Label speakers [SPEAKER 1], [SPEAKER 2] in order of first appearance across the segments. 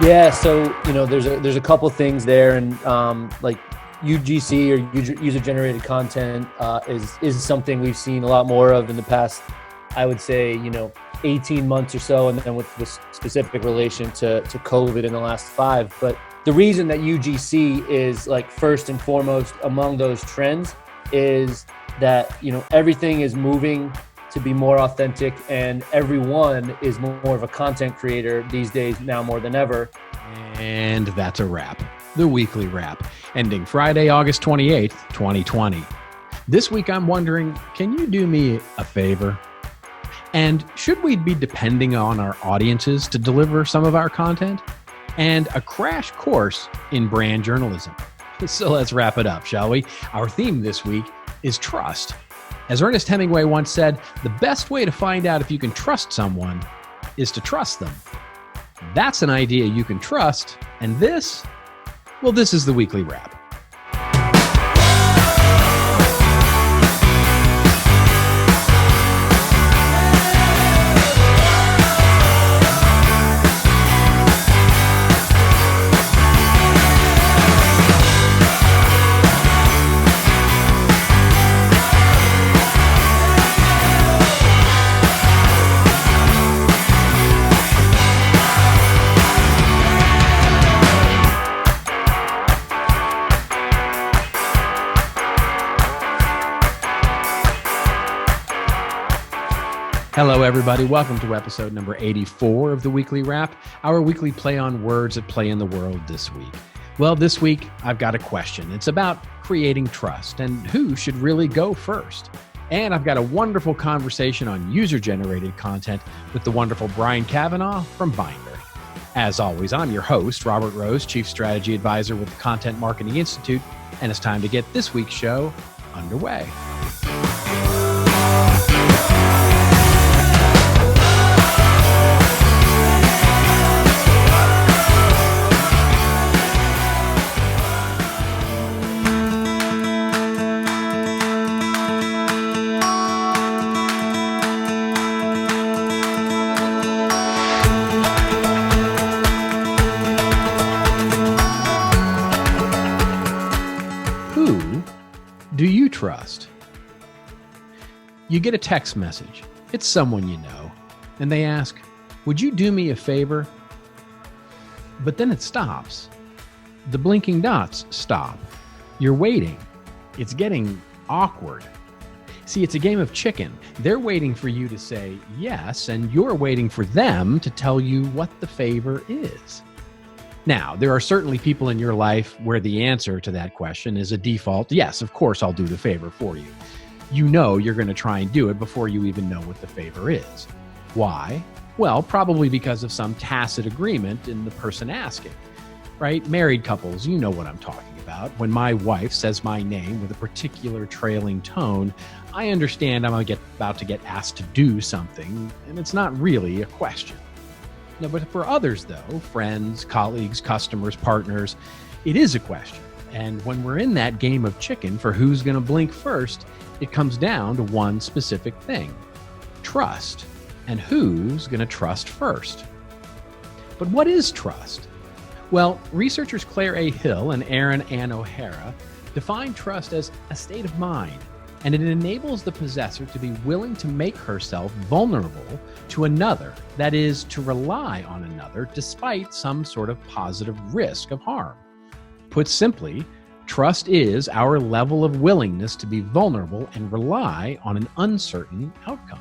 [SPEAKER 1] Yeah, so there's a couple things there, and like UGC or user generated content is something we've seen a lot more of in the past, I would say 18 months or so, and then with specific relation to COVID in the last 5. But the reason that UGC is like first and foremost among those trends is that everything is moving to be more authentic, and everyone is more of a content creator these days, now more than ever.
[SPEAKER 2] And that's a wrap. The weekly wrap, ending Friday, August 28th, 2020. This week I'm wondering, can you do me a favor? And should we be depending on our audiences to deliver some of our content? And a crash course in brand journalism. So let's wrap it up, shall we? Our theme this week is trust. As Ernest Hemingway once said, the best way to find out if you can trust someone is to trust them. That's an idea you can trust, and this is the weekly wrap. Hello, everybody. Welcome to episode number 84 of the Weekly Wrap, our weekly play on words that play in the world this week. Well, this week, I've got a question. It's about creating trust and who should really go first. And I've got a wonderful conversation on user-generated content with the wonderful Brian Kavanaugh from Bynder. As always, I'm your host, Robert Rose, Chief Strategy Advisor with the Content Marketing Institute, and it's time to get this week's show underway. Do you trust? You get a text message. It's someone you know, and they ask, "Would you do me a favor?" But then it stops. The blinking dots stop. You're waiting. It's getting awkward. See, it's a game of chicken. They're waiting for you to say yes, and you're waiting for them to tell you what the favor is. Now, there are certainly people in your life where the answer to that question is a default, yes, of course I'll do the favor for you. You know you're going to try and do it before you even know what the favor is. Why? Well, probably because of some tacit agreement in the person asking, right? Married couples, you know what I'm talking about. When my wife says my name with a particular trailing tone, I understand I'm about to get asked to do something, and it's not really a question. No, but for others, though, friends, colleagues, customers, partners, it is a question. And when we're in that game of chicken for who's going to blink first, it comes down to one specific thing: trust. And who's going to trust first? But what is trust? Well, researchers Claire A. Hill and Erin Ann O'Hara define trust as a state of mind, and it enables the possessor to be willing to make herself vulnerable to another, that is, to rely on another despite some sort of positive risk of harm. Put simply, trust is our level of willingness to be vulnerable and rely on an uncertain outcome.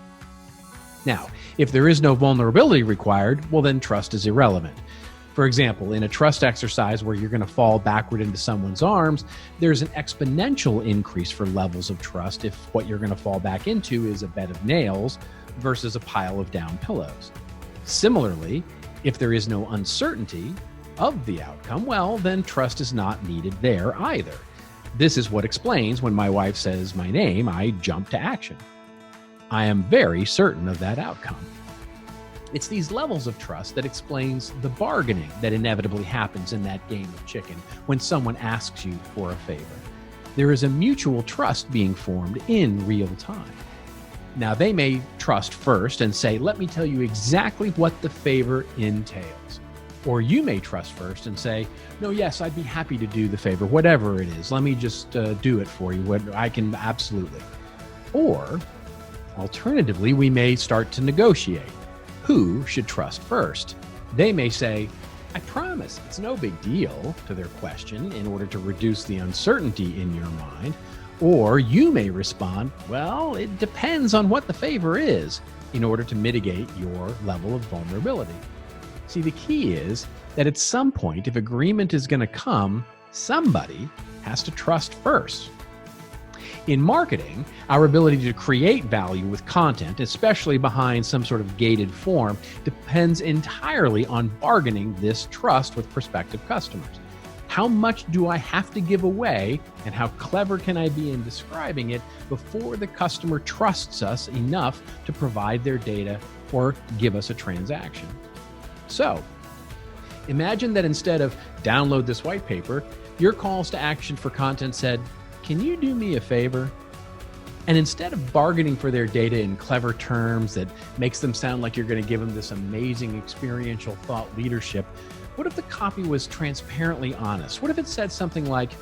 [SPEAKER 2] Now, if there is no vulnerability required, well, then trust is irrelevant. For example, in a trust exercise where you're going to fall backward into someone's arms, there's an exponential increase for levels of trust if what you're going to fall back into is a bed of nails versus a pile of down pillows. Similarly, if there is no uncertainty of the outcome, well, then trust is not needed there either. This is what explains when my wife says my name, I jump to action. I am very certain of that outcome. It's these levels of trust that explains the bargaining that inevitably happens in that game of chicken when someone asks you for a favor. There is a mutual trust being formed in real time. Now, they may trust first and say, let me tell you exactly what the favor entails. Or you may trust first and say, no, yes, I'd be happy to do the favor, whatever it is. Let me just do it for you. What I can, absolutely. Or alternatively, we may start to negotiate. Who should trust first? They may say, I promise, it's no big deal, to their question in order to reduce the uncertainty in your mind. Or you may respond, well, it depends on what the favor is, in order to mitigate your level of vulnerability. See, the key is that at some point, if agreement is going to come, somebody has to trust first. In marketing, our ability to create value with content, especially behind some sort of gated form, depends entirely on bargaining this trust with prospective customers. How much do I have to give away, and how clever can I be in describing it before the customer trusts us enough to provide their data or give us a transaction? So, imagine that instead of download this white paper, your calls to action for content said, can you do me a favor? And instead of bargaining for their data in clever terms that makes them sound like you're going to give them this amazing experiential thought leadership, what if the copy was transparently honest? What if it said something like,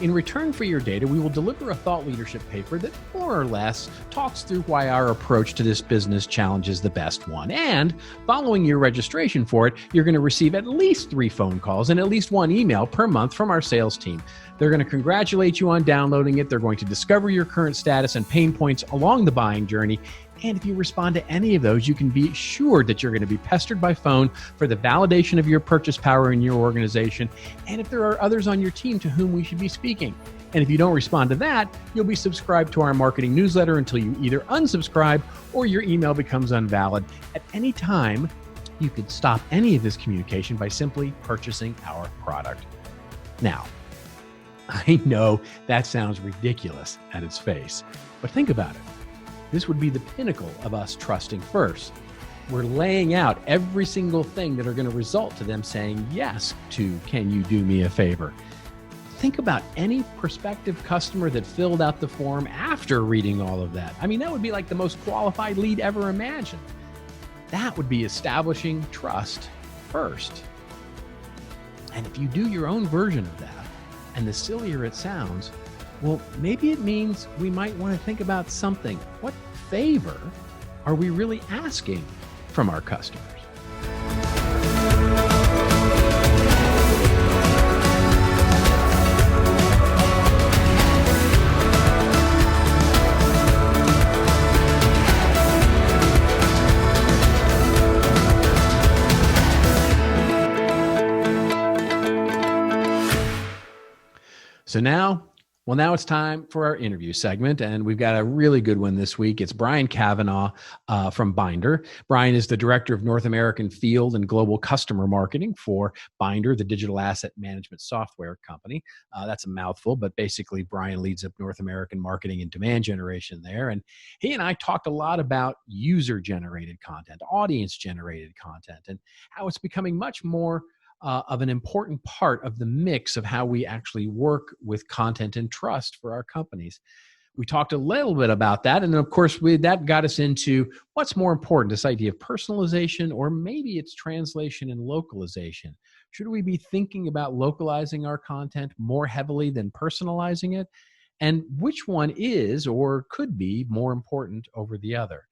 [SPEAKER 2] in return for your data, we will deliver a thought leadership paper that more or less talks through why our approach to this business challenge is the best one. And following your registration for it, you're going to receive at least 3 phone calls and at least 1 email per month from our sales team. They're going to congratulate you on downloading it. They're going to discover your current status and pain points along the buying journey. And if you respond to any of those, you can be assured that you're going to be pestered by phone for the validation of your purchase power in your organization, and if there are others on your team to whom we should be speaking. And if you don't respond to that, you'll be subscribed to our marketing newsletter until you either unsubscribe or your email becomes invalid. At any time, you could stop any of this communication by simply purchasing our product. Now, I know that sounds ridiculous at its face, but think about it. This would be the pinnacle of us trusting first. We're laying out every single thing that are going to result to them saying yes to, can you do me a favor? Think about any prospective customer that filled out the form after reading all of that. I mean, that would be like the most qualified lead ever imagined. That would be establishing trust first. And if you do your own version of that, and the sillier it sounds, well, maybe it means we might want to think about something. What favor are we really asking from our customers? So now it's time for our interview segment, and we've got a really good one this week. It's Brian Kavanaugh from Bynder. Brian is the Director of North American Field and Global Customer Marketing for Bynder, the digital asset management software company. That's a mouthful, but basically Brian leads up North American marketing and demand generation there. And he and I talked a lot about user-generated content, audience-generated content, and how it's becoming much more of an important part of the mix of how we actually work with content and trust for our companies. We talked a little bit about that. And then, of course, that got us into what's more important, this idea of personalization, or maybe it's translation and localization. Should we be thinking about localizing our content more heavily than personalizing it? And which one is or could be more important over the other?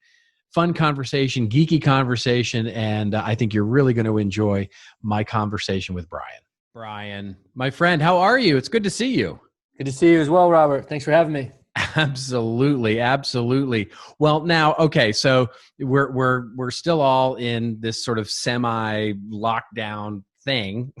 [SPEAKER 2] Fun conversation, geeky conversation, and I think you're really going to enjoy my conversation with Brian. Brian, my friend, how are you? It's good to see you.
[SPEAKER 1] Good to see you as well, Robert. Thanks for having me.
[SPEAKER 2] Absolutely, absolutely. Well, now, okay, so we're still all in this sort of semi-lockdown thing.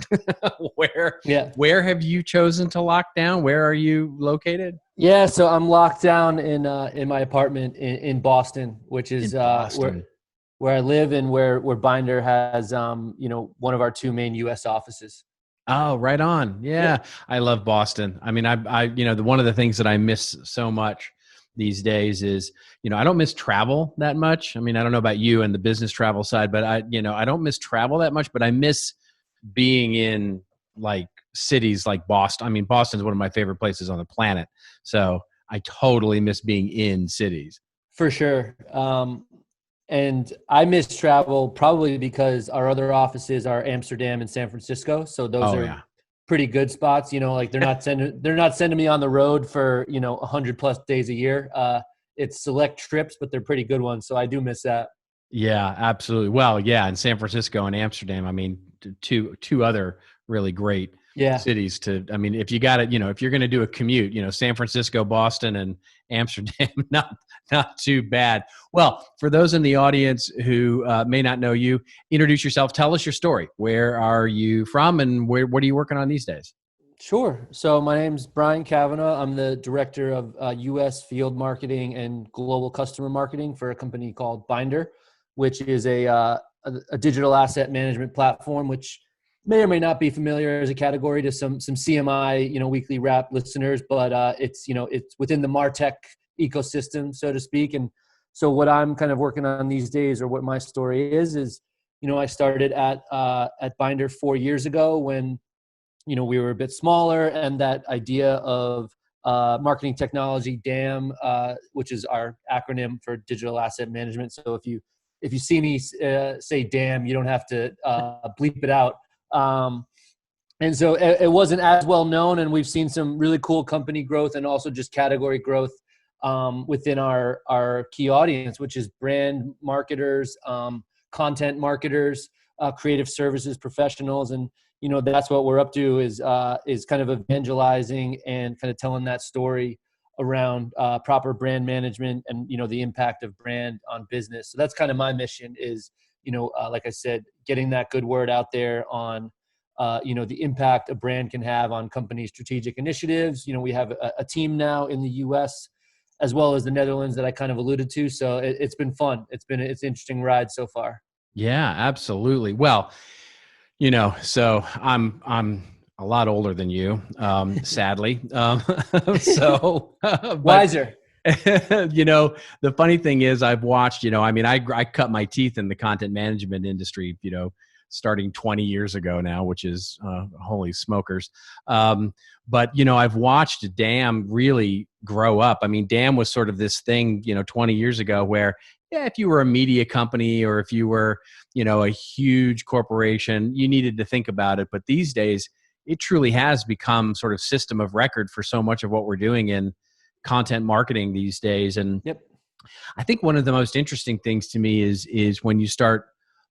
[SPEAKER 2] Where have you chosen to lock down? Where are you located?
[SPEAKER 1] Yeah, so I'm locked down in my apartment in Boston, which is where I live and where Bynder has one of our 2 main U.S. offices.
[SPEAKER 2] Oh, right on. Yeah. I love Boston. I mean, one of the things that I miss so much these days is, I don't miss travel that much. I mean, I don't know about you and the business travel side, but I don't miss travel that much, but I miss being in like cities like Boston. I mean, Boston's one of my favorite places on the planet. So I totally miss being in cities.
[SPEAKER 1] For sure. And I miss travel probably because our other offices are Amsterdam and San Francisco. So those
[SPEAKER 2] Oh
[SPEAKER 1] are
[SPEAKER 2] yeah.
[SPEAKER 1] pretty good spots. Like they're not sending me on the road for 100+ days a year. It's select trips, but they're pretty good ones. So I do miss that.
[SPEAKER 2] Yeah, absolutely. Well, yeah, in San Francisco and Amsterdam, I mean, two other really great
[SPEAKER 1] Yeah.
[SPEAKER 2] cities to. I mean, if you got it, if you're going to do a commute, San Francisco, Boston, and Amsterdam, not too bad. Well, for those in the audience who may not know you, introduce yourself. Tell us your story. Where are you from, and what are you working on these days?
[SPEAKER 1] Sure. So my name's Brian Kavanaugh. I'm the director of U.S. field marketing and global customer marketing for a company called Bynder, which is a digital asset management platform, which may or may not be familiar as a category to some CMI weekly wrap listeners, but it's within the Martech ecosystem, so to speak. And so what I'm kind of working on these days, or what my story is I started at Bynder 4 years ago when we were a bit smaller, and that idea of marketing technology, DAM, which is our acronym for digital asset management. So if you see me say DAM, you don't have to bleep it out. And so it wasn't as well known, and we've seen some really cool company growth and also just category growth within our key audience, which is brand marketers, content marketers, creative services professionals. And that's what we're up to, is kind of evangelizing and kind of telling that story around proper brand management and the impact of brand on business. So that's kind of my mission, is like I said, getting that good word out there on the impact a brand can have on company strategic initiatives. We have a team now in the U.S. as well as the Netherlands that I kind of alluded to. So it's been fun. It's an interesting ride so far.
[SPEAKER 2] Yeah, absolutely. Well, so I'm a lot older than you, sadly. So, but
[SPEAKER 1] Wiser.
[SPEAKER 2] the funny thing is, I've watched. I mean, I cut my teeth in the content management industry. Starting 20 years ago now, which is holy smokers. But I've watched DAM really grow up. I mean, DAM was sort of this thing, 20 years ago, where yeah, if you were a media company or if you were, a huge corporation, you needed to think about it. But these days, it truly has become sort of system of record for so much of what we're doing in content marketing these days. And
[SPEAKER 1] Yep.
[SPEAKER 2] I think one of the most interesting things to me is when you start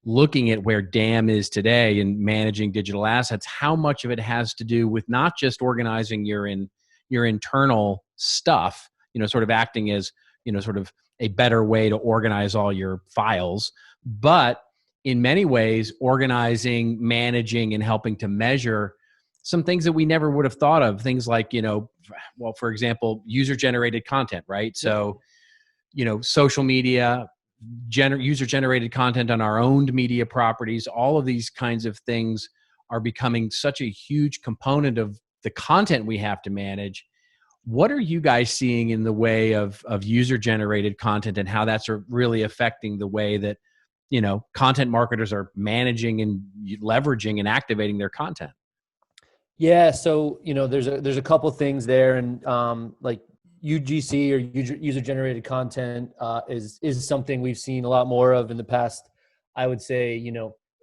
[SPEAKER 2] looking at where DAM is today and managing digital assets, how much of it has to do with not just organizing your internal stuff, sort of acting as, sort of a better way to organize all your files, but in many ways organizing, managing, and helping to measure some things that we never would have thought of. Things like, well, for example, user generated content, right?
[SPEAKER 1] Yep.
[SPEAKER 2] So, social media, user generated content on our owned media properties, all of these kinds of things are becoming such a huge component of the content we have to manage. What are you guys seeing in the way of user generated content, and how that's really affecting the way that content marketers are managing and leveraging and activating their content?
[SPEAKER 1] Yeah. So, there's a couple things there, and like UGC, or user generated content, is something we've seen a lot more of in the past, I would say,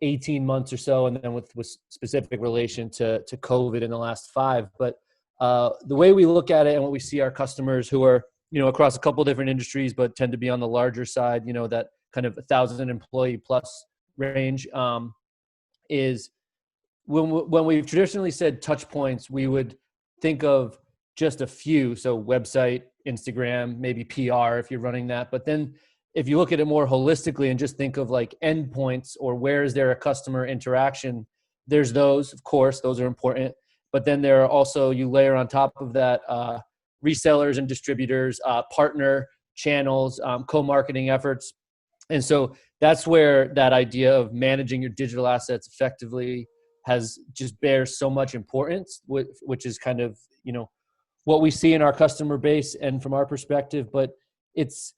[SPEAKER 1] 18 months or so, and then with specific relation to COVID in the last 5. But the way we look at it and what we see our customers, who are across a couple different industries but tend to be on the larger side, that kind of 1,000 employee plus range, is when we've traditionally said touch points, we would think of just a few. So website, Instagram, maybe PR if you're running that. But then if you look at it more holistically and just think of like endpoints, or where is there a customer interaction, there's those, of course, those are important. But then there are also, you layer on top of that, resellers and distributors, partner channels, co-marketing efforts. And so that's where that idea of managing your digital assets effectively has just bears so much importance, which is kind of, what we see in our customer base and from our perspective. But it's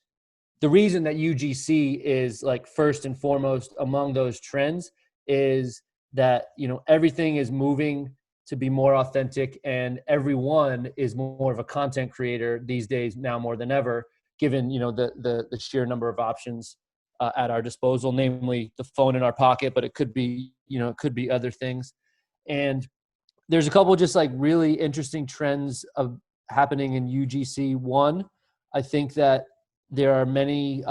[SPEAKER 1] the reason that UGC is like first and foremost among those trends, is that, everything is moving to be more authentic, and everyone is more of a content creator these days, now more than ever, given, the sheer number of options at our disposal, namely the phone in our pocket, but it could be, it could be other things. And there's a couple just like really interesting trends of happening in UGC. One, I think that there are many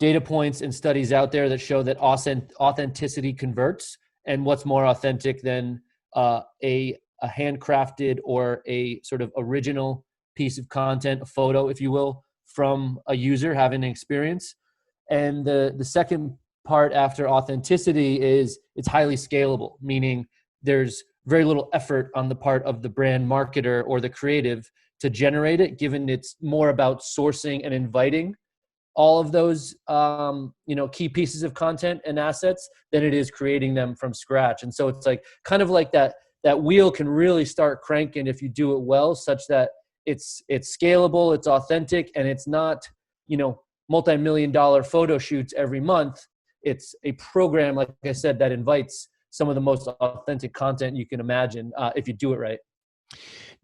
[SPEAKER 1] data points and studies out there that show that authenticity converts. And what's more authentic than a handcrafted or a sort of original piece of content, a photo, if you will, from a user having an experience. And the second part after authenticity is it's highly scalable, meaning there's very little effort on the part of the brand marketer or the creative to generate it, given it's more about sourcing and inviting all of those key pieces of content and assets than it is creating them from scratch. And so it's like kind of like that wheel can really start cranking if you do it well, such that it's scalable, it's authentic, and it's not multi-million-dollar photo shoots every month. It's a program, like I said, that invites some of the most authentic content you can imagine if you do it right.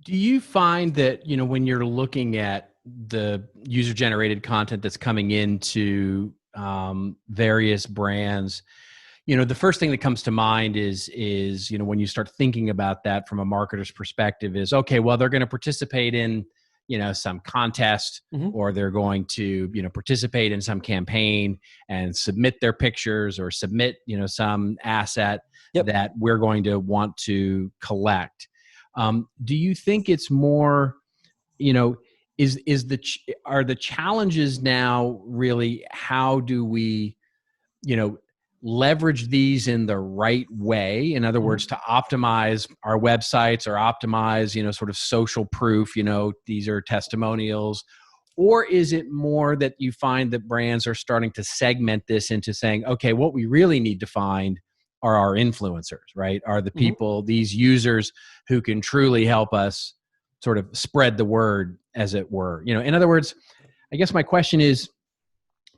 [SPEAKER 2] Do you find that, when you're looking at the user-generated content that's coming into various brands, the first thing that comes to mind is when you start thinking about that from a marketer's perspective is, okay, well, they're going to participate in, some contest, or they're going to, participate in some campaign and submit their pictures or submit, some asset that we're going to want to collect. Do you think it's more, are the challenges now really how do we, leverage these in the right way? In other words, to optimize our websites or optimize, sort of social proof, these are testimonials, or is it more that you find that brands are starting to segment this into saying, okay, what we really need to find are our influencers, right? Are the people, these users who can truly help us sort of spread the word, as it were. In other words, I guess my question is,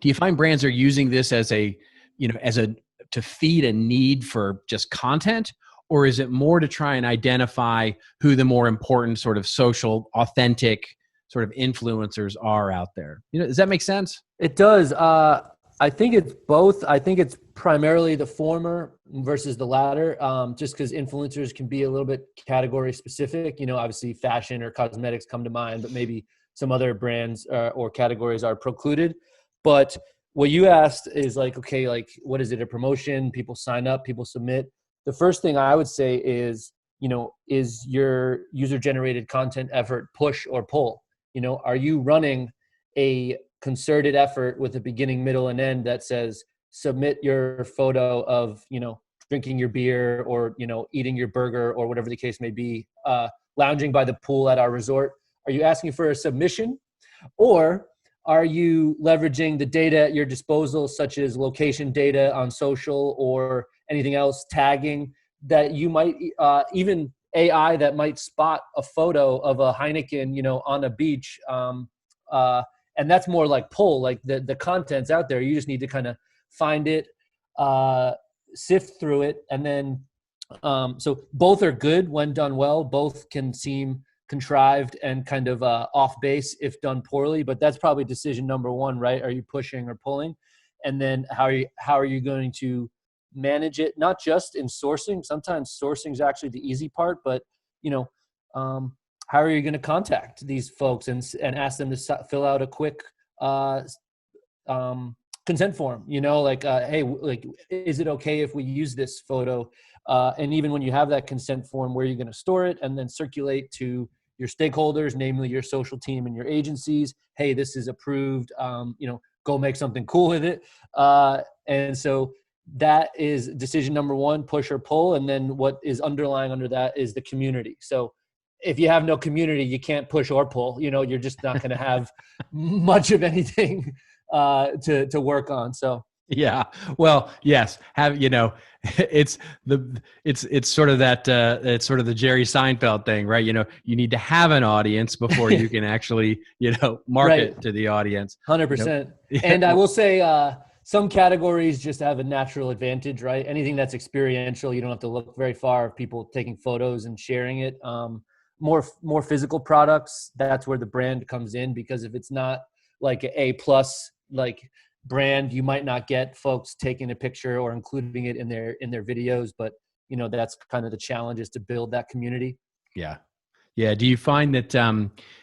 [SPEAKER 2] do you find brands are using this as to feed a need for just content, or is it more to try and identify who the more important sort of social, authentic sort of influencers are out there? Does that make sense?
[SPEAKER 1] It does. I think it's both. I think it's primarily the former versus the latter, just because influencers can be a little bit category specific. Obviously fashion or cosmetics come to mind, but maybe some other brands or categories are precluded. But what you asked is like, okay, like what is it? A promotion? People sign up, people submit. The first thing I would say is, is your user-generated content effort push or pull? Are you running a concerted effort with a beginning, middle, and end that says submit your photo of, drinking your beer or, eating your burger or whatever the case may be, lounging by the pool at our resort? Are you asking for a submission, or are you leveraging the data at your disposal, such as location data on social or anything else, tagging that you might, even AI that might spot a photo of a Heineken, on a beach. And that's more like pull, like the content's out there. You just need to kind of find it, sift through it. And then, so both are good when done well. Both can seem contrived and kind of off base if done poorly, but that's probably decision number one, right? Are you pushing or pulling? And then how are you going to manage it? Not just in sourcing. Sometimes sourcing is actually the easy part, but how are you going to contact these folks and ask them to fill out a quick consent form? Hey, like, is it okay if we use this photo? And even when you have that consent form, where are you going to store it and then circulate to your stakeholders, namely your social team and your agencies? Hey, this is approved. Go make something cool with it. And so that is decision number one, push or pull. And then what is underlying under that is the community. So if you have no community, you can't push or pull. You're just not going to have much of anything to work on. So
[SPEAKER 2] yeah, well, yes, it's sort of that it's sort of the Jerry Seinfeld thing, right? You need to have an audience before you can actually market
[SPEAKER 1] right.
[SPEAKER 2] to the audience.
[SPEAKER 1] 100%. And I will say some categories just have a natural advantage, right? Anything that's experiential, you don't have to look very far of people taking photos and sharing it. More physical products, that's where the brand comes in, because if it's not like an A+, like brand, you might not get folks taking a picture or including it in their videos, but that's kind of the challenge, is to build that community.
[SPEAKER 2] Yeah. Yeah. Do you find that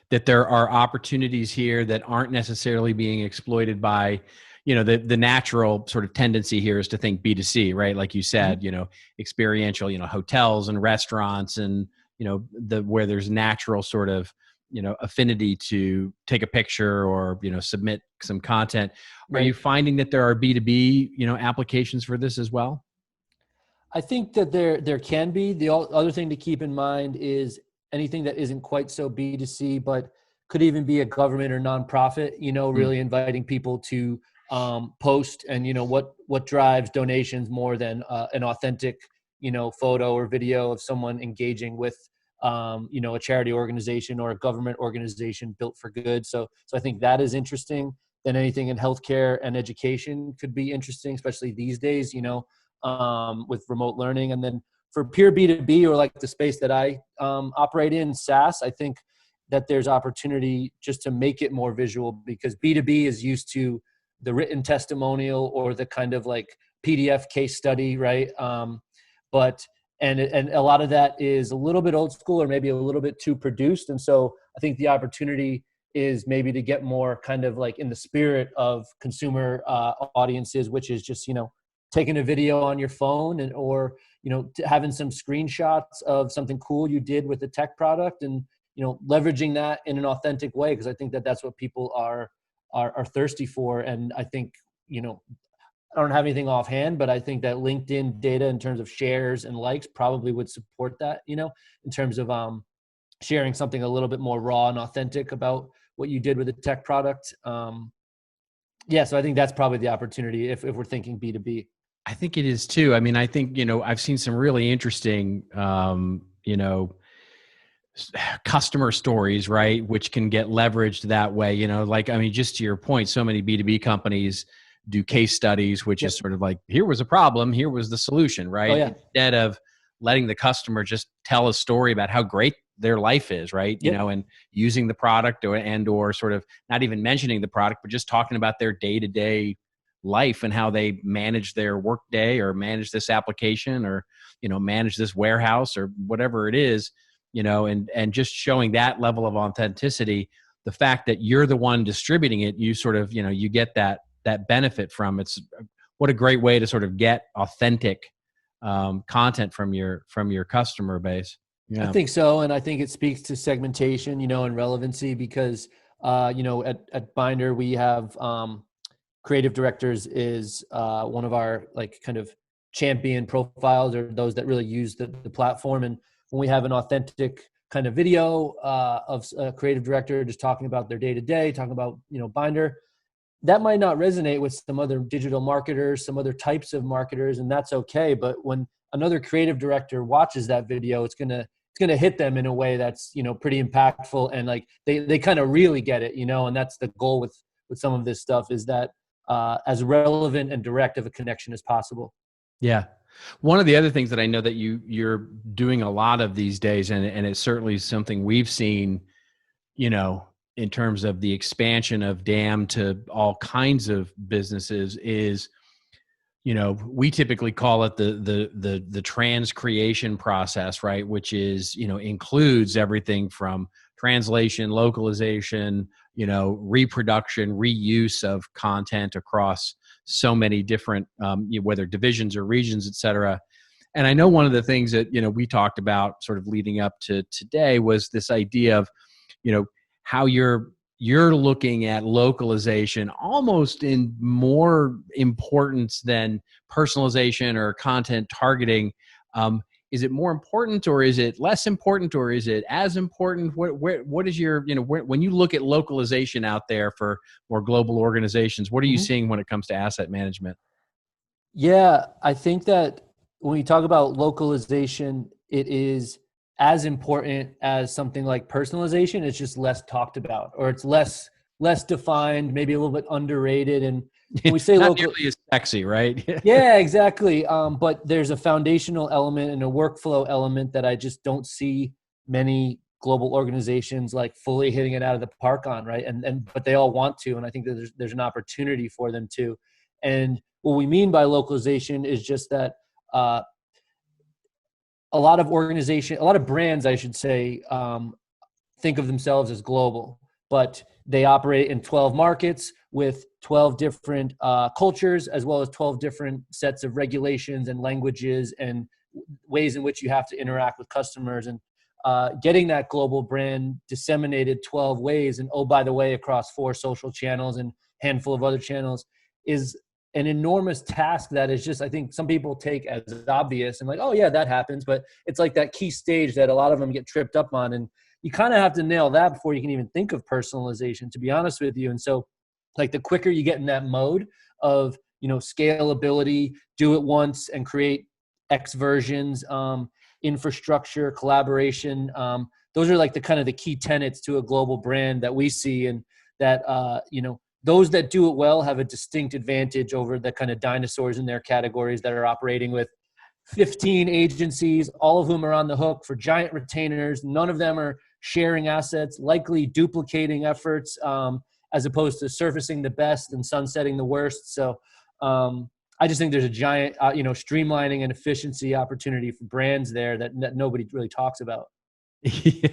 [SPEAKER 2] that there are opportunities here that aren't necessarily being exploited by, the natural sort of tendency here is to think B2C, right? Like you said, experiential, hotels and restaurants, and where there's natural sort of affinity to take a picture or submit some content. Are you
[SPEAKER 1] Right.
[SPEAKER 2] finding that there are B2B applications for this as well?
[SPEAKER 1] I think that there can be. The other thing to keep in mind is anything that isn't quite so B2C, but could even be a government or nonprofit,
[SPEAKER 2] Mm.
[SPEAKER 1] really inviting people to post. And what drives donations more than an authentic photo or video of someone engaging with a charity organization or a government organization built for good. So I think that is interesting. Then anything in healthcare and education could be interesting, especially these days, with remote learning. And then for pure B2B, or like the space that I operate in, SaaS, I think that there's opportunity just to make it more visual, because B2B is used to the written testimonial or the kind of like PDF case study, right? But and a lot of that is a little bit old school, or maybe a little bit too produced. And so I think the opportunity is maybe to get more kind of like in the spirit of consumer audiences, which is just taking a video on your phone, and or having some screenshots of something cool you did with a tech product, and leveraging that in an authentic way, because I think that that's what people are thirsty for. And I think I don't have anything offhand, but I think that LinkedIn data in terms of shares and likes probably would support that, in terms of sharing something a little bit more raw and authentic about what you did with a tech product. Yeah, so I think that's probably the opportunity if we're thinking B2B.
[SPEAKER 2] I think it is too. I mean, I think, I've seen some really interesting, customer stories, right? Which can get leveraged that way, like, I mean, just to your point, so many B2B companies do case studies, which
[SPEAKER 1] Yep.
[SPEAKER 2] is sort of like, here was a problem, here was the solution,
[SPEAKER 1] Oh
[SPEAKER 2] right?
[SPEAKER 1] yeah.
[SPEAKER 2] Instead of letting the customer just tell a story about how great their life is, right?
[SPEAKER 1] Yep.
[SPEAKER 2] And using the product, or sort of not even mentioning the product, but just talking about their day-to-day life and how they manage their work day, or manage this application, or manage this warehouse, or whatever it is, and just showing that level of authenticity. The fact that you're the one distributing it, you sort of you get that benefit from. It's what a great way to sort of get authentic content from your customer base.
[SPEAKER 1] I
[SPEAKER 2] Yeah.
[SPEAKER 1] think so. And I think it speaks to segmentation, and relevancy, because, at Bynder, we have creative directors is one of our like kind of champion profiles, or those that really use the platform. And when we have an authentic kind of video of a creative director just talking about their day to day, talking about, Bynder, that might not resonate with some other digital marketers, some other types of marketers, and that's okay. But when another creative director watches that video, it's gonna hit them in a way that's pretty impactful, and like they kind of really get it, and that's the goal with some of this stuff, is that as relevant and direct of a connection as possible.
[SPEAKER 2] Yeah. One of the other things that I know that you're doing a lot of these days, and it's certainly something we've seen, in terms of the expansion of DAM to all kinds of businesses, is, we typically call it the trans creation process, right? Which is, includes everything from translation, localization, reproduction, reuse of content across so many different, whether divisions or regions, et cetera. And I know one of the things that, we talked about sort of leading up to today was this idea of, how you're looking at localization almost in more importance than personalization or content targeting. Is it more important, or is it less important, or is it as important? What is your, when you look at localization out there for more global organizations, what are you
[SPEAKER 1] Mhm.
[SPEAKER 2] seeing when it comes to asset management?
[SPEAKER 1] Yeah, I think that when you talk about localization, it is as important as something like personalization. It's just less talked about, or it's less defined, maybe a little bit underrated. And when we say
[SPEAKER 2] Not
[SPEAKER 1] local,
[SPEAKER 2] nearly as sexy, right?
[SPEAKER 1] yeah, exactly. But there's a foundational element and a workflow element that I just don't see many global organizations like fully hitting it out of the park on, right? But they all want to, and I think that there's an opportunity for them to. And what we mean by localization is just that a lot of brands, I should say, think of themselves as global, but they operate in 12 markets with 12 different cultures, as well as 12 different sets of regulations and languages and ways in which you have to interact with customers. And getting that global brand disseminated 12 ways, and oh, by the way, across 4 social channels and a handful of other channels, is an enormous task that is just, I think some people take as obvious and like, oh yeah, that happens. But it's like that key stage that a lot of them get tripped up on. And you kind of have to nail that before you can even think of personalization, to be honest with you. And so like the quicker you get in that mode of, scalability, do it once and create X versions, infrastructure, collaboration. Those are like the kind of the key tenets to a global brand that we see, and that, those that do it well have a distinct advantage over the kind of dinosaurs in their categories that are operating with 15 agencies, all of whom are on the hook for giant retainers. None of them are sharing assets, likely duplicating efforts, as opposed to surfacing the best and sunsetting the worst. So I just think there's a giant, streamlining and efficiency opportunity for brands there that nobody really talks about.
[SPEAKER 2] Yeah,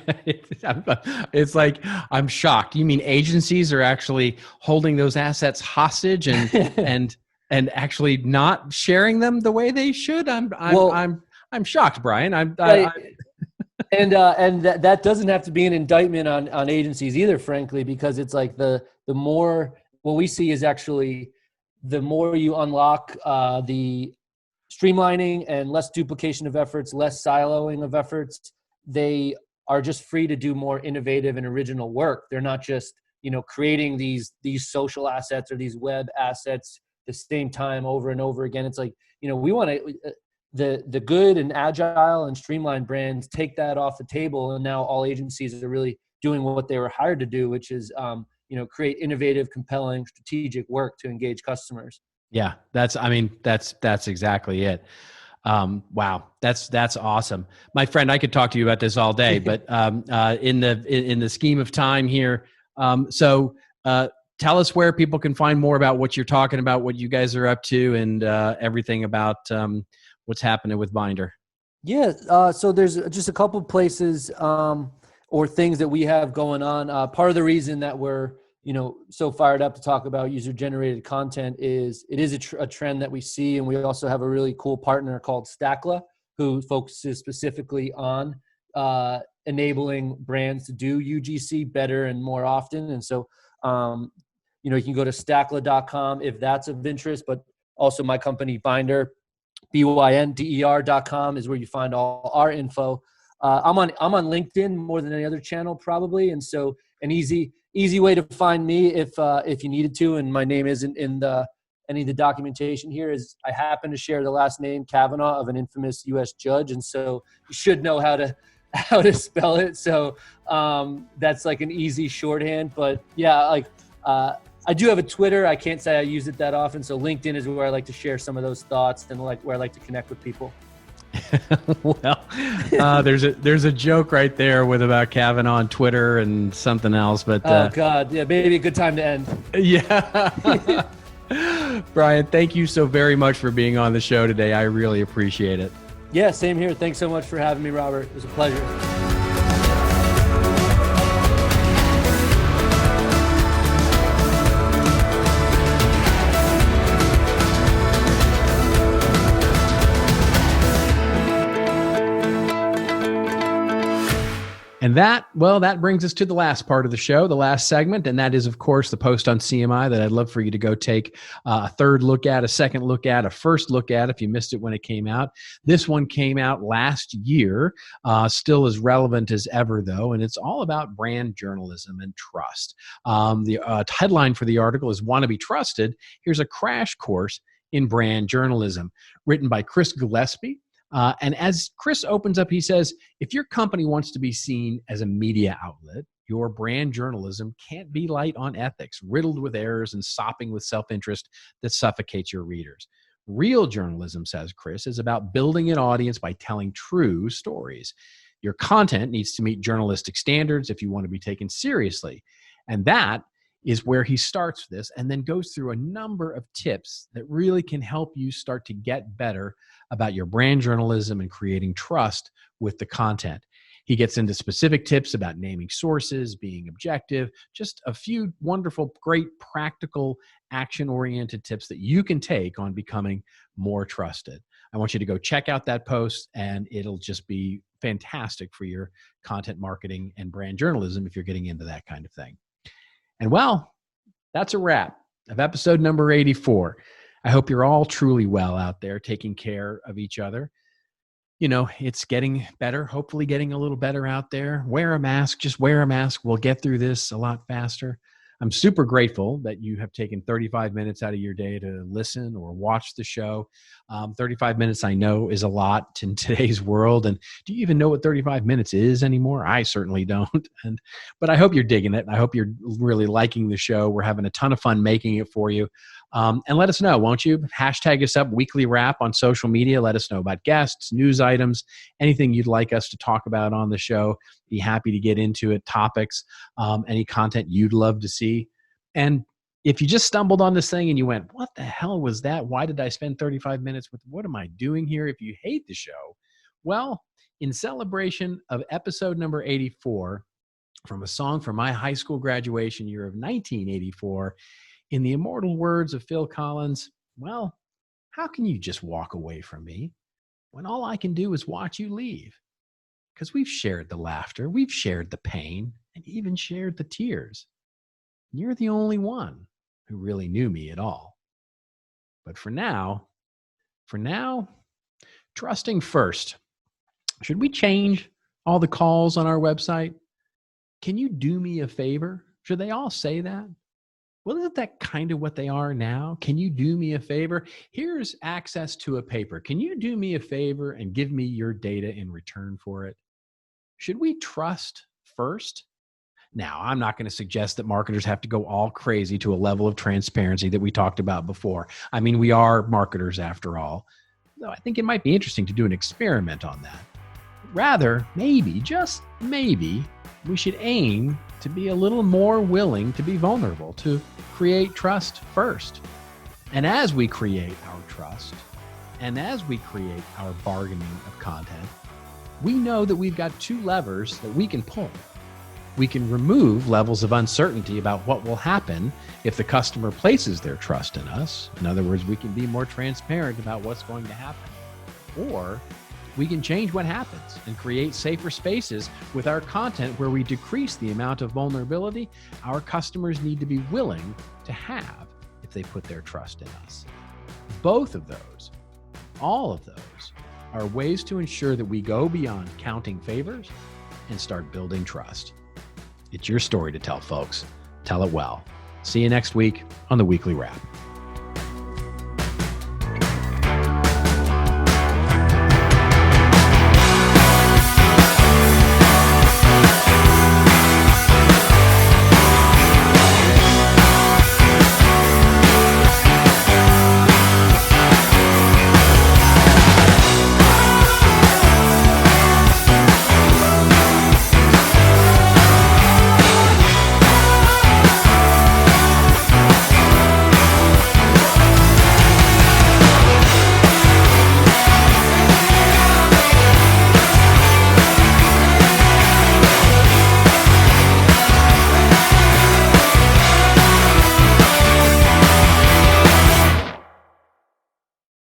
[SPEAKER 2] it's like, I'm shocked. You mean agencies are actually holding those assets hostage and actually not sharing them the way they should? I'm shocked, Brian. And
[SPEAKER 1] that doesn't have to be an indictment on agencies either, frankly, because it's like the more, what we see is actually the more you unlock the streamlining and less duplication of efforts, less siloing of efforts, they are just free to do more innovative and original work. They're not just, creating these social assets or these web assets the same time over and over again. It's like, we want to, the good and agile and streamlined brands take that off the table. And now all agencies are really doing what they were hired to do, which is, create innovative, compelling, strategic work to engage customers.
[SPEAKER 2] Yeah, that's exactly it. Wow, that's awesome, my friend. I could talk to you about this all day, but in the scheme of time here, so tell us where people can find more about what you're talking about, what you guys are up to, and everything about what's happening with Bynder.
[SPEAKER 1] Yeah, so there's just a couple of places or things that we have going on. Part of the reason that we're so fired up to talk about user-generated content is it is a trend that we see, and we also have a really cool partner called Stackla, who focuses specifically on enabling brands to do UGC better and more often. And so, you can go to stackla.com if that's of interest, but also my company Bynder, BYNDER.com is where you find all our info. I'm on LinkedIn more than any other channel probably, and so an easy way to find me if you needed to, and my name isn't in any of the documentation here, is I happen to share the last name Kavanaugh of an infamous U.S. judge, and so you should know how to spell it. So that's like an easy shorthand. But yeah, like I do have a Twitter. I can't say I use it that often, so LinkedIn is where I like to share some of those thoughts and where I like to connect with people.
[SPEAKER 2] Well, there's a joke right there about Kavanaugh on Twitter and something else, but
[SPEAKER 1] oh god, yeah, maybe a good time to end.
[SPEAKER 2] Yeah. Brian, thank you so very much for being on the show today. I really appreciate it.
[SPEAKER 1] Yeah, same here. Thanks so much for having me, Robert. It was a pleasure.
[SPEAKER 2] And that brings us to the last part of the show, the last segment, and that is, of course, the post on CMI that I'd love for you to go take a third look at, a second look at, a first look at if you missed it when it came out. This one came out last year, still as relevant as ever, though, and it's all about brand journalism and trust. The headline for the article is "Want to be Trusted? Here's a crash course in brand journalism," written by Chris Gillespie. And as Chris opens up, he says, if your company wants to be seen as a media outlet, your brand journalism can't be light on ethics, riddled with errors and sopping with self-interest that suffocates your readers. Real journalism, says Chris, is about building an audience by telling true stories. Your content needs to meet journalistic standards if you want to be taken seriously. And that is where he starts this and then goes through a number of tips that really can help you start to get better about your brand journalism and creating trust with the content. He gets into specific tips about naming sources, being objective, just a few wonderful, great, practical, action-oriented tips that you can take on becoming more trusted. I want you to go check out that post, and it'll just be fantastic for your content marketing and brand journalism if you're getting into that kind of thing. And well, that's a wrap of episode number 84. I hope you're all truly well out there, taking care of each other. You know, it's getting better, hopefully getting a little better out there. Wear a mask, just wear a mask. We'll get through this a lot faster. I'm super grateful that you have taken 35 minutes out of your day to listen or watch the show. 35 minutes, I know, is a lot in today's world. And do you even know what 35 minutes is anymore? I certainly don't. But I hope you're digging it. I hope you're really liking the show. We're having a ton of fun making it for you. And let us know, won't you? Hashtag us up, Weekly Wrap on social media. Let us know about guests, news items, anything you'd like us to talk about on the show. Be happy to get into it, topics, any content you'd love to see. And if you just stumbled on this thing and you went, what the hell was that? Why did I spend 35 minutes with, what am I doing here? If you hate the show, well, in celebration of episode number 84, from a song from my high school graduation year of 1984, in the immortal words of Phil Collins, well, how can you just walk away from me when all I can do is watch you leave? Because we've shared the laughter, we've shared the pain, and even shared the tears. You're the only one who really knew me at all. But for now, trusting first. Should we change all the calls on our website? Can you do me a favor? Should they all say that? Well, isn't that kind of what they are now? Can you do me a favor? Here's access to a paper. Can you do me a favor and give me your data in return for it? Should we trust first? Now, I'm not going to suggest that marketers have to go all crazy to a level of transparency that we talked about before. I mean, we are marketers after all. Though I think it might be interesting to do an experiment on that. Rather, maybe, just maybe, we should aim to be a little more willing to be vulnerable, to create trust first. And as we create our trust, and as we create our bargaining of content, we know that we've got two levers that we can pull. We can remove levels of uncertainty about what will happen if the customer places their trust in us. In other words, we can be more transparent about what's going to happen. Or we can change what happens and create safer spaces with our content where we decrease the amount of vulnerability our customers need to be willing to have if they put their trust in us. Both of those, all of those, are ways to ensure that we go beyond counting favors and start building trust. It's your story to tell, folks. Tell it well. See you next week on the Weekly Wrap.